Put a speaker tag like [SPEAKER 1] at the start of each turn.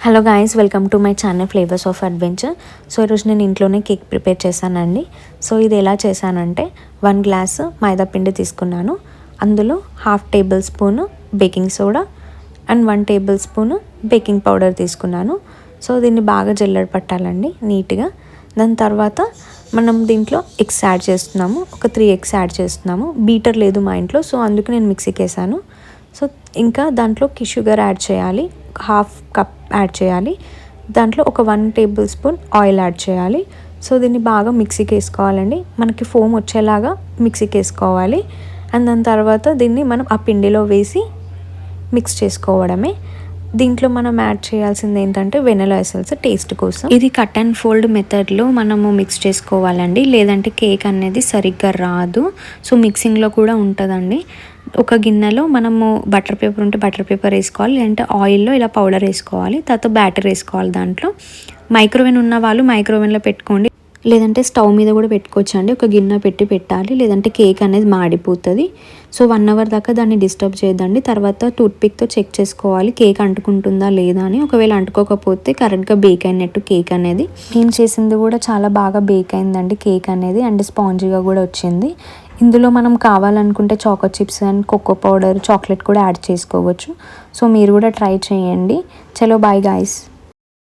[SPEAKER 1] Hello guys, welcome to my channel flavours of adventure. So ఈరోజు నేను ఇంట్లోనే cake prepare చేశానండి. సో ఇది ఎలా చేశానంటే 1 గ్లాసు మైదా పిండి తీసుకున్నాను. అందులో 1/2 table spoon baking soda and 1 table spoon baking powder తీసుకున్నాను. సో దీన్ని బాగా జల్లెడ పట్టాలండి నీట్గా. దాని తర్వాత మనం దీంట్లో ఎగ్స్ యాడ్ చేస్తున్నాము. ఒక 3 ఎగ్స్ యాడ్ చేస్తున్నాము. బీటర్ లేదు మా ఇంట్లో, సో అందుకు నేను మిక్సీకి వేసాను. సో ఇంకా దాంట్లోకి షుగర్ యాడ్ చేయాలి, 1/2 కప్ యాడ్ చేయాలి. దాంట్లో ఒక 1 టేబుల్ స్పూన్ ఆయిల్ యాడ్ చేయాలి. సో దీన్ని బాగా మిక్సీకి వేసుకోవాలండి. మనకి ఫోమ్ వచ్చేలాగా మిక్సీకి వేసుకోవాలి. అండ్ దాని తర్వాత దీన్ని మనం ఆ పిండిలో వేసి మిక్స్ చేసుకోవడమే. దీంట్లో మనం యాడ్ చేయాల్సింది ఏంటంటే వెనిలా ఎసెన్స్ టేస్ట్ కోసం. ఇది కట్ అండ్ ఫోల్డ్ మెథడ్లో మనము మిక్స్ చేసుకోవాలండి, లేదంటే కేక్ అనేది సరిగ్గా రాదు. సో మిక్సింగ్లో కూడా ఉంటుందండి. ఒక గిన్నెలో మనము బటర్ పేపర్ ఉంటే బటర్ పేపర్ వేసుకోవాలి, లేదంటే ఆయిల్లో ఇలా పౌడర్ వేసుకోవాలి. తర్వాత బ్యాటర్ వేసుకోవాలి. దాంట్లో మైక్రోవేవ్ ఉన్న వాళ్ళు మైక్రోవేవ్లో పెట్టుకోండి, లేదంటే స్టవ్ మీద కూడా పెట్టుకోవచ్చు అండి. ఒక గిన్నె పెట్టాలి, లేదంటే కేక్ అనేది మాడిపోతుంది. సో 1 అవర్ దాకా దాన్ని డిస్టర్బ్ చేయదండి. తర్వాత టూత్పిక్తో చెక్ చేసుకోవాలి కేక్ అంటుకుంటుందా లేదా అని. ఒకవేళ అంటుకోకపోతే కరెక్ట్గా బేక్ అయినట్టు కేక్ అనేది. నేను చేసింది కూడా చాలా బాగా బేక్ అయిందండి కేక్ అనేది, అండ్ స్పాంజీగా కూడా వచ్చింది. ఇందులో మనం కావాలనుకుంటే choco chips and cocoa powder, chocolate కూడా యాడ్ చేసుకోవచ్చు. సో మీరు కూడా ట్రై చేయండి. చలో బాయ్ గాయ్స్.